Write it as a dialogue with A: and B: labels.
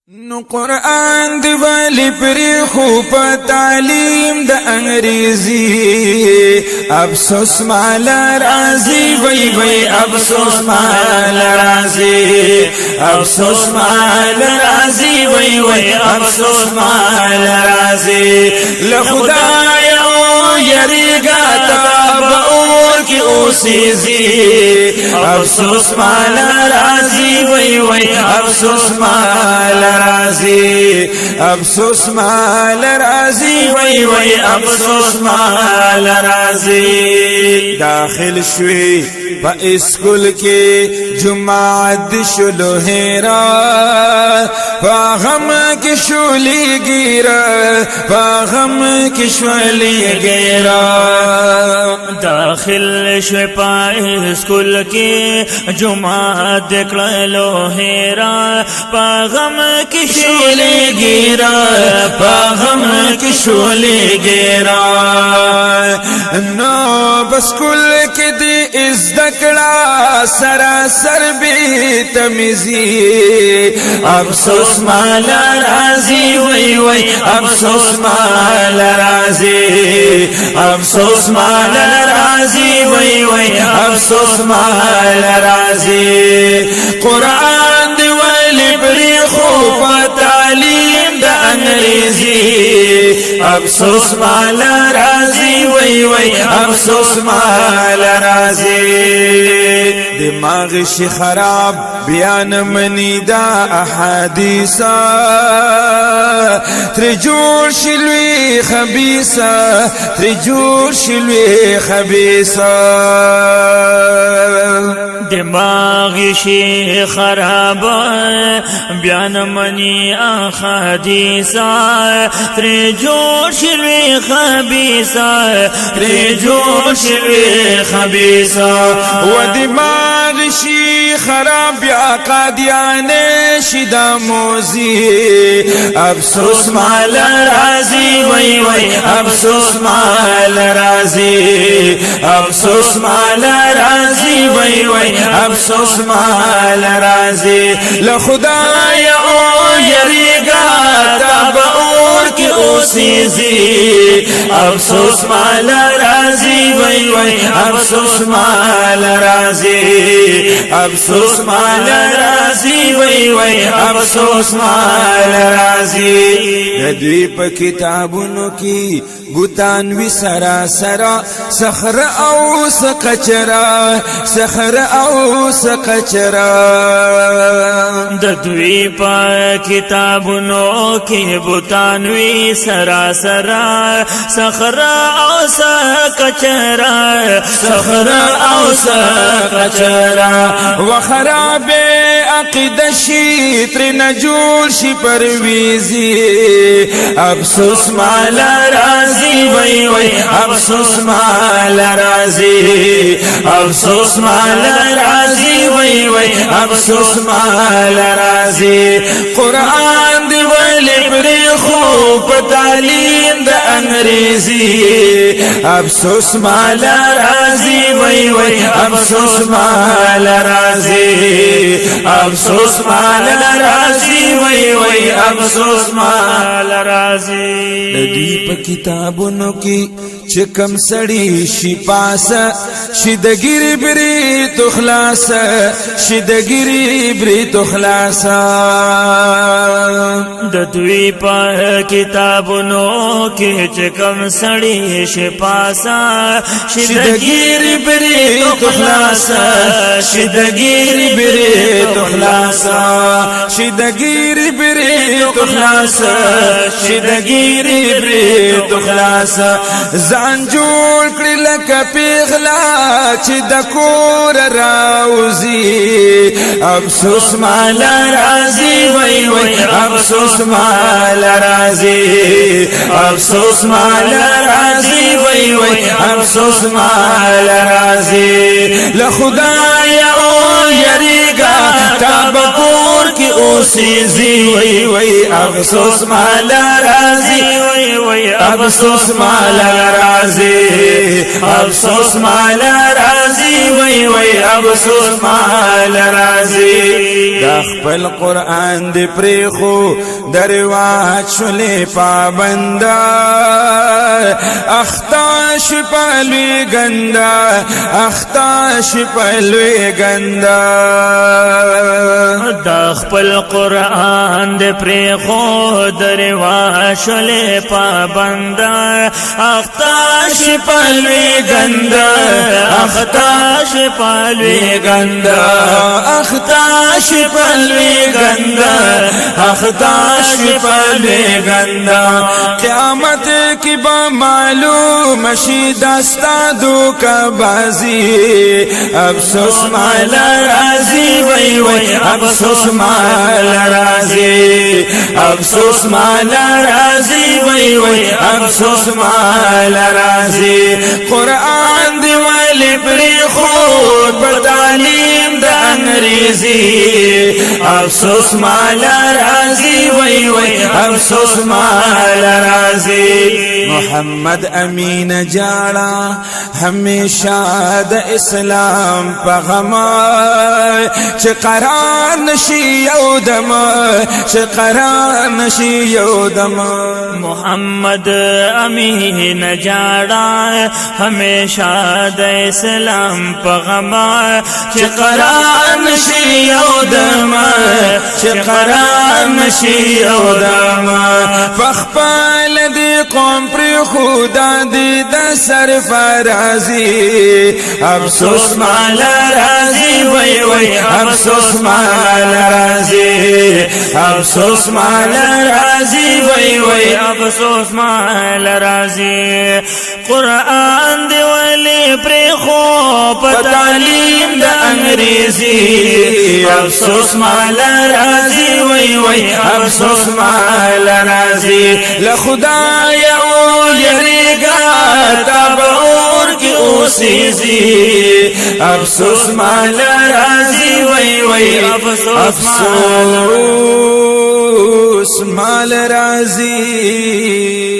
A: نو قرآن دی والی پری خوب تعلیم دا انگریزی افسوس مال رازی وی وی افسوس مال رازی افسوس مال رازی وی وی افسوس مال رازی لخدایا یریگا تاب اور کی اوسیزی افسوس مال رازی وی وی افسوس مال رازی افسوس مال رازی وی وی افسوس مال رازی داخل شوی پا اسکول کی جماعت شلو ہیرا پا غم کی شولی گیرا پا غم کی شولی گیرا
B: داخل شوی پا اسکول کی جماعت کلو ہیرا پا غم کی شولی گیرا پا غم کی شولی گیرا
A: نو بس کل کی دی ازدکڑا سراسر بی تمیزی
B: افسوس مال رازی وی وی افسوس مال رازی افسوس مال رازی وی وی افسوس مال رازی قرآن دی ولی بری خوب تعلیم دا انگریزی افسوس مال رازی وی وی افسوس مال رازی
A: دماغ شی خراب بیان منی دا احادیثا تر جوړ شلوی خبیثا تر جوړ شلوی خبیثا
B: دماغ شی خراب بیان منی احادیثا تر جوړ شلوی خبیثا تر جوړ شلوی خبیثا
A: و دماغ شی خراب یا قادیان شدا موزی
B: افسوس مال رازی وی وی افسوس مال رازی افسوس مال رازی وی وی افسوس مال رازی
A: لخدایا او
B: یریگا تاب اور کی اوسیزی افسوس مال رازی وی وی افسوس مال رازی افسوس مال رازی وی وی افسوس مال رازی
A: دوی په کتابونو کی بوتانوی سرا سرا سخر او سقچرا سخر او سقچرا
B: د دوی په کتابونو کې بوتانوی سرا سرا صخر او سقچرا صخر او سقچرا
A: وخراب عقیده شی تر نجول شی پرویزی
B: افسوس مال رازی وی وی افسوس مال رازی افسوس مال رازی وی وی افسوس مال رازی قرآن دی ولی بری خوب تعلیم دا انگریزی افسوس مال رازی وی وی افسوس مال رازی افسوس مال رازی وی وی افسوس مال رازی
A: دوی په کتابونو کی چکم سړی شي پاسه شدګری بری تو خلاص شدګری بری تو خلاص
B: د دوی په کتابونو کې چکم سړی شي پاسه شدګری بری تو خلاص شدګری بری تو خلاص
A: شدګری بری تو خلاص
B: شدګری بری تو خلاص
A: ځان جوړ کړی لکه پیغلا چې د کور راوزی
B: افسوس مال رازی وی وی افسوس مال رازی افسوس مال رازی وی وی افسوس مال رازی
A: لخدایا
B: او یریگا تاب کور کی
A: اوسیزی وی وی افسوس مال رازی
B: وی وی
A: افسوس مال رازی افسوس مال رازی وی وی افسوس مال رازی دا خپل قرآن دی پریخو درواج شلی پابندا اختاش پلوی گندا اختاش پلوی گندا
B: دا خپل قرآن دے پریخو درواج شلی پابندا اختاش پلوی گندا اختاش پلوی گندا اختاش پلوی گندا اختاش پلوی گندا قیامت کی با معلوم شی دستا دھوکہ بازی افسوس مال رازی وی وی افسوس مال رازی افسوس مال رازی وی وی افسوس مال رازی قرآن دی والی پری خود بتعلیم دا انگریزی افسوس مال رازی وی وی افسوس مال رازی محمد امین جاڑا ہمیشہ دا اسلام پغما چه قرار نشی یودم چه قرار نشی یودم محمد امین جاڑا ہمیشہ دا اسلام پغما چه قرار نشی یودم چه قرار نشی یودم
A: فخپال دی قوم پر خدا دی دا سرفرازی افسوس مال رازی وی وی افسوس مال رازی افسوس مال رازی وی وی
B: افسوس مال رازی قرآن دی ولی پریخو پتعلیم دا انگریزی
A: افسوس مال رازی وی وی افسوس مال رازی لخدا یریگا تب اور کی اوسیزی افسوس مال رازی وی وی افسوس مال رازی